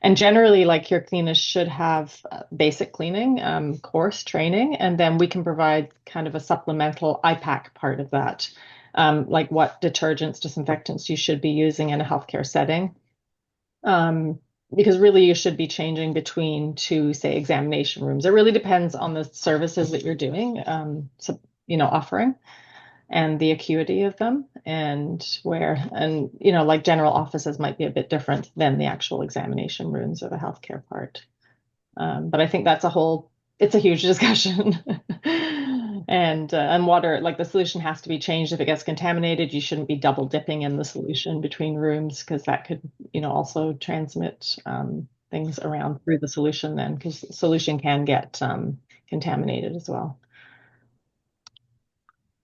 And generally, like your cleaners should have basic cleaning course training, and then we can provide kind of a supplemental IPAC part of that, like what detergents, disinfectants you should be using in a healthcare setting. Because really you should be changing between two, say, examination rooms. It really depends on the services that you're doing, offering. and the acuity of them, and you know, like general offices might be a bit different than the actual examination rooms or the healthcare part. But I think it's a huge discussion. And water, like the solution has to be changed if it gets contaminated. You shouldn't be double dipping in the solution between rooms because that could, you know, also transmit things around through the solution then, because the solution can get contaminated as well.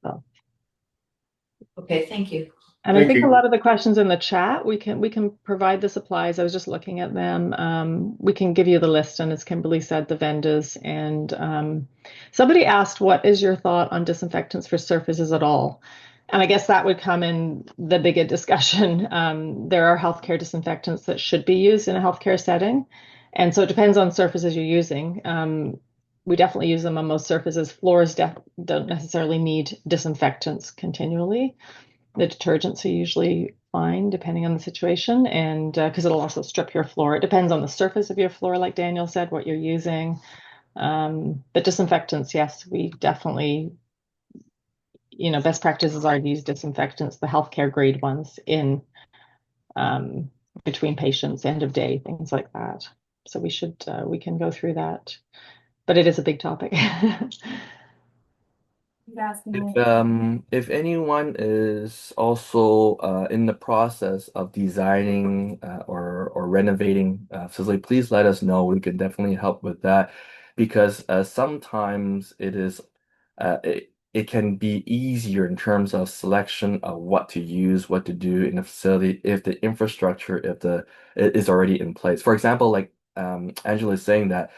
So. Okay, thank you. And I think a lot of the questions in the chat, we can provide the supplies. I was just looking at them. We can give you the list, and as Kimberly said, the vendors. And somebody asked, what is your thought on disinfectants for surfaces at all? And I guess that would come in the bigger discussion. There are healthcare disinfectants that should be used in a healthcare setting. And so it depends on surfaces you're using. We definitely use them on most surfaces. Floors don't necessarily need disinfectants continually. The detergents are usually fine depending on the situation, and because it'll also strip your floor. It depends on the surface of your floor, like Daniel said, what you're using. But disinfectants, yes, we definitely, you know, best practices are to use disinfectants, the healthcare grade ones, in between patients, end of day, things like that. So we can go through that, but it is a big topic. If anyone is also in the process of designing or renovating facility, please let us know. We can definitely help with that because sometimes it can be easier in terms of selection of what to use, what to do in a facility if the infrastructure it is already in place. For example, like Angela is saying that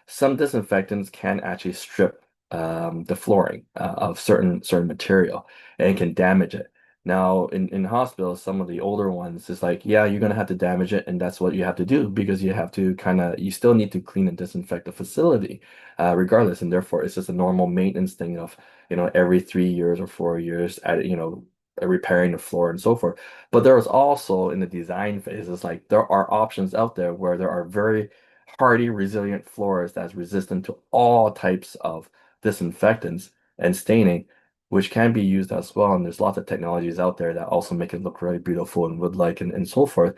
some disinfectants can actually strip the flooring of certain material and can damage it. Now, in hospitals, some of the older ones, it's like, yeah, you're gonna have to damage it, and that's what you have to do because you have to you still need to clean and disinfect the facility, regardless, and therefore it's just a normal maintenance thing of, you know, every 3 years or 4 years, repairing the floor and so forth. But there is also in the design phase, it's like there are options out there where there are very hardy, resilient floors that's resistant to all types of disinfectants and staining, which can be used as well. And there's lots of technologies out there that also make it look really beautiful and wood-like and so forth.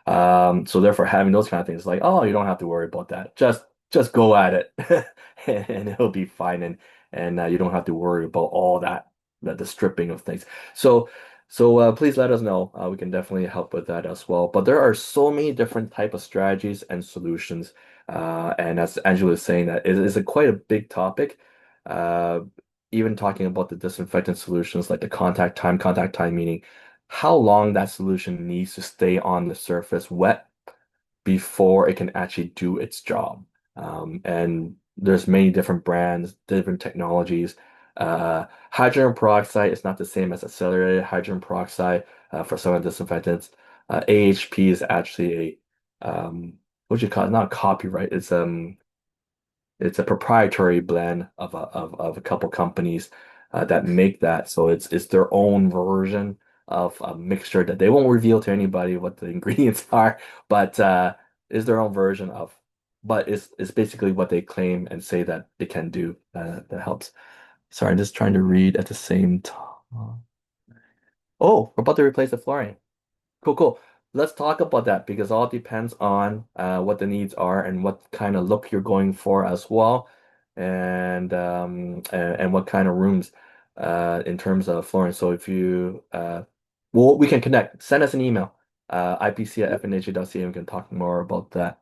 So therefore, having those kind of things like, oh, you don't have to worry about that. Just go at it, and it'll be fine. And you don't have to worry about all that, the stripping of things. So please let us know. We can definitely help with that as well. But there are so many different type of strategies and solutions. And as Angela is saying, that it is quite a big topic. Uh, Even talking about the disinfectant solutions, like the contact time meaning how long that solution needs to stay on the surface wet before it can actually do its job. And there's many different brands, different technologies. Hydrogen peroxide is not the same as accelerated hydrogen peroxide for some of the disinfectants. AHP is actually what do you call it? Not copyright. It's a proprietary blend of a couple companies that make that. So it's their own version of a mixture that they won't reveal to anybody what the ingredients are, but is their own version of. But it's basically what they claim and say that it can do that helps. Sorry, I'm just trying to read at the same time. Oh, we're about to replace the flooring. Cool, cool. Let's talk about that because all depends on what the needs are and what kind of look you're going for as well, and what kind of rooms in terms of flooring. So if you well, we can connect. Send us an email, IPC@FNHA.ca, and we can talk more about that.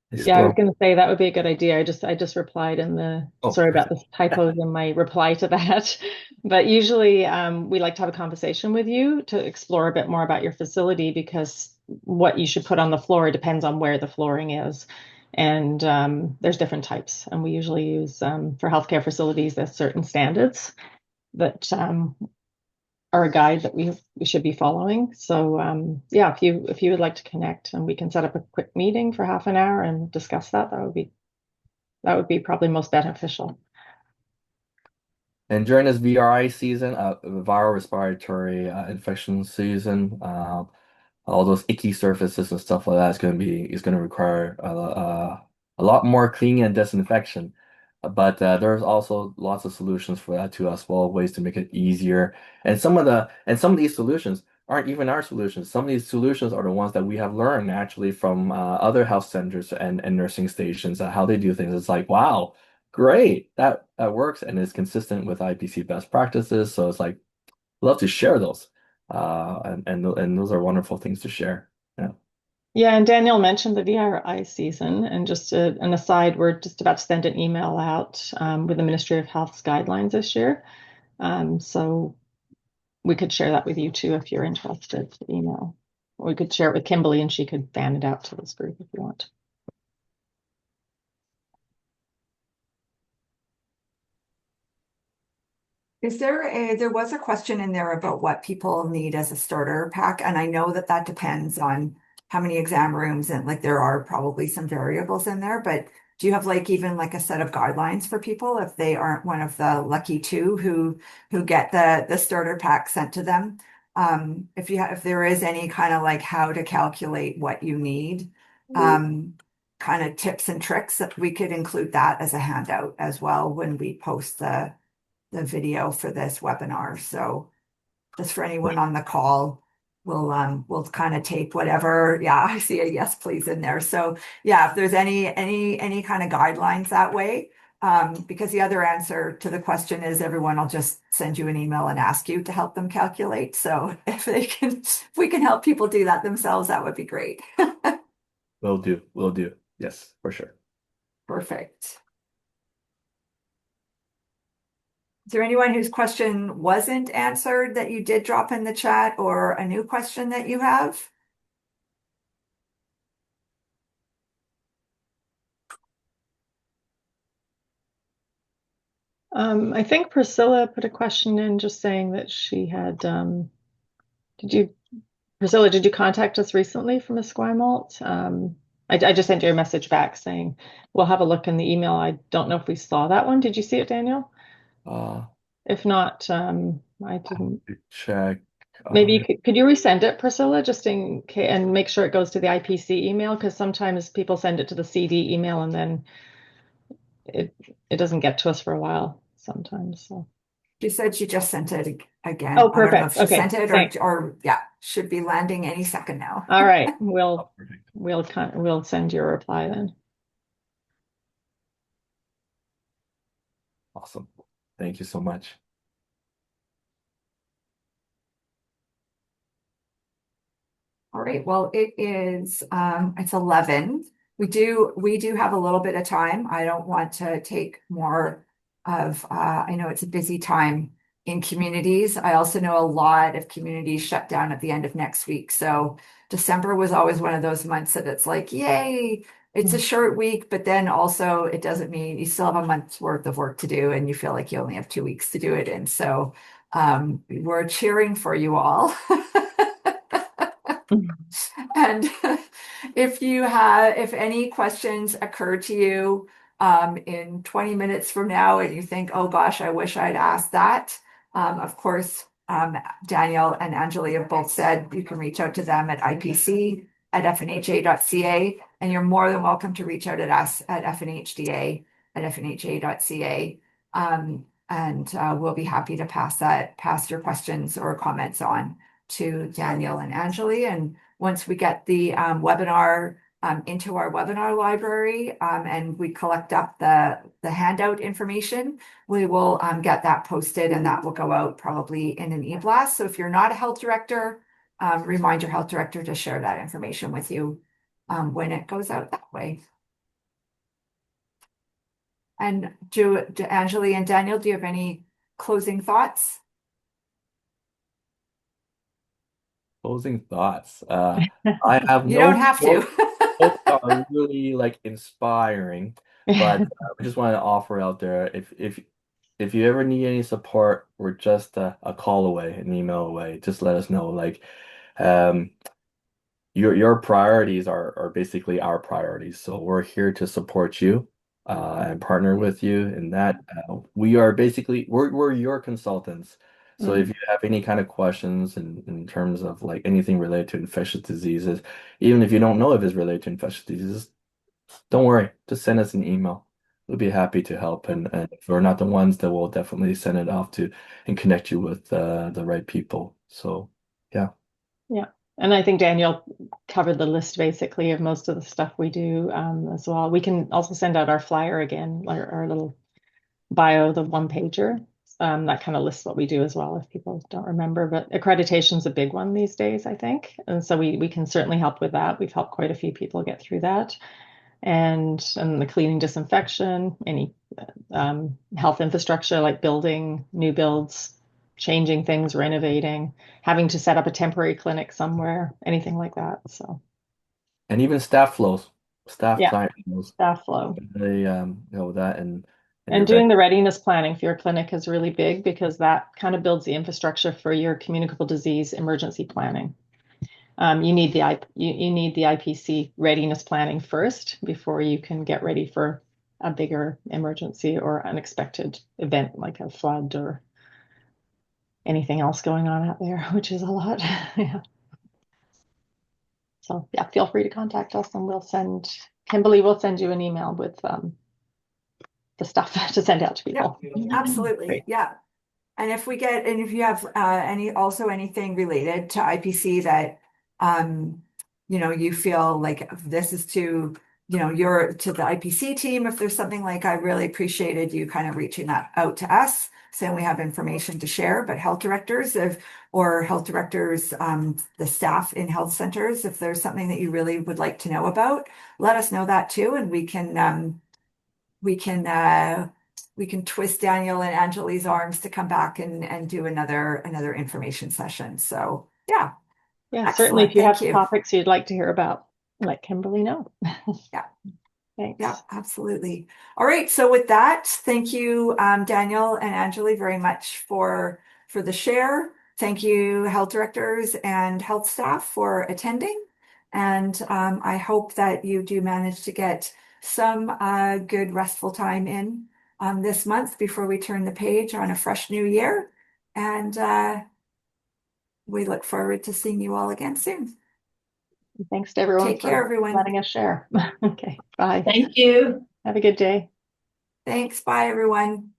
Yeah, I was going to say that would be a good idea. I just replied in the sorry about the typos in my reply to that. But usually we like to have a conversation with you to explore a bit more about your facility because what you should put on the floor depends on where the flooring is. And there's different types. And we usually use for healthcare facilities, there's certain standards that are a guide that we should be following. So yeah, if you would like to connect and we can set up a quick meeting for half an hour and discuss that, that would be probably most beneficial. And during this VRI season, viral respiratory infection season, all those icky surfaces and stuff like that is going to require a lot more cleaning and disinfection But there's also lots of solutions for that too as well, ways to make it easier. And some of these solutions aren't even our solutions. Some of these solutions are the ones that we have learned actually from other health centers and nursing stations, how they do things. It's like, wow, great, that works and is consistent with IPC best practices. So it's like, love to share those. And those are wonderful things to share. Yeah. Yeah, and Daniel mentioned the VRI season, and just an aside, we're just about to send an email out with the Ministry of Health's guidelines this year. So we could share that with you too if you're interested. The email. We could share it with Kimberly, and she could fan it out to this group if you want. There was a question in there about what people need as a starter pack, and I know that that depends on how many exam rooms and like there are probably some variables in there, but do you have like even like a set of guidelines for people if they aren't one of the lucky two who get the starter pack sent to them? If there is any kind of like how to calculate what you need, kind of tips and tricks that we could include that as a handout as well when we post the video for this webinar. So just for anyone on the call, we'll kind of take whatever. Yeah, I see a yes, please in there. So yeah, if there's any kind of guidelines that way, because the other answer to the question is everyone will just send you an email and ask you to help them calculate. So if we can help people do that themselves, that would be great. Will do. Will do. Yes, for sure. Perfect. Is there anyone whose question wasn't answered that you did drop in the chat or a new question that you have? I think Priscilla put a question in just saying that she had, Priscilla, did you contact us recently from Esquimalt? I just sent you a message back saying we'll have a look in the email. I don't know if we saw that one. Did you see it, Daniel? If not, I didn't. Check. Maybe could you resend it, Priscilla, just in case, and make sure it goes to the IPC email, because sometimes people send it to the CD email and then it doesn't get to us for a while sometimes. So She said she just sent it again. oh, I don't know if perfect. she Okay, sent it thanks. or yeah, should be landing any second now. All right, Oh, perfect. we'll send you a reply then. Awesome. Thank you so much. All right. Well, it's 11. We do have a little bit of time. I don't want to take more of, I know it's a busy time in communities. I also know a lot of communities shut down at the end of next week. So December was always one of those months that it's like, yay, it's a short week, but then also it doesn't mean you still have a month's worth of work to do and you feel like you only have 2 weeks to do it in. So we're cheering for you all. And if any questions occur to you in 20 minutes from now and you think, oh gosh, I wish I'd asked that, of course, Daniel and Angeli have both said you can reach out to them at IPC at FNHA.ca, and you're more than welcome to reach out at us at FNHDA at FNHA.ca. And we'll be happy to pass your questions or comments on to Daniel and Angeli. And once we get the webinar into our webinar library and we collect up the handout information, we will get that posted and that will go out probably in an e-blast. So if you're not a health director, remind your health director to share that information with you when it goes out that way. And do Angeli and Daniel, do you have any closing thoughts? Closing thoughts. I have You no don't have to. quotes are really like inspiring, but I just want to offer out there if you ever need any support, we're just a call away, an email away. Just let us know. Like, um, your priorities are basically our priorities. So we're here to support you and partner with you in that. We are basically we're your consultants. So if you have any kind of questions in terms of like anything related to infectious diseases, even if you don't know if it's related to infectious diseases, don't worry, just send us an email. we'll be happy to help. And if we're not the ones, then we'll definitely send it off to and connect you with the right people. So yeah. Yeah. And I think Daniel covered the list basically of most of the stuff we do as well. We can also send out our flyer again, our little bio, the one pager. That kind of lists what we do as well if people don't remember. But accreditation's a big one these days, I think. And so we can certainly help with that. We've helped quite a few people get through that. And the cleaning, disinfection, any health infrastructure like building, new builds, changing things, renovating, having to set up a temporary clinic somewhere, anything like that. So And even staff flows, staff yeah, client flows. staff flow. They that and your And doing vet. the readiness planning for your clinic is really big because that kind of builds the infrastructure for your communicable disease emergency planning. You need the IPC readiness planning first before you can get ready for a bigger emergency or unexpected event like a flood or anything else going on out there, which is a lot. Yeah. So yeah, feel free to contact us and Kimberly will send you an email with the stuff to send out to people. Absolutely. Great. Yeah. And if you have anything related to IPC that you feel like this is to you're to the IPC team, if there's something like I really appreciated you kind of reaching that out to us, saying we have information to share, but health directors the staff in health centers, if there's something that you really would like to know about, let us know that too, and we can we can twist Daniel and Angeli's arms to come back and do another information session. So yeah, Yeah, certainly if excellent. you Thank have you. topics you'd like to hear about, let Kimberly know. Yeah. Thanks. Yeah, absolutely. All right. So with that, thank you, Daniel and Angeli, very much for the share. Thank you, health directors and health staff for attending. And I hope that you do manage to get some good restful time in this month before we turn the page on a fresh new year. And we look forward to seeing you all again soon. Thanks to everyone Take care, for everyone. letting us share. Okay, bye. Thank you. Have a good day. Thanks. Bye, everyone.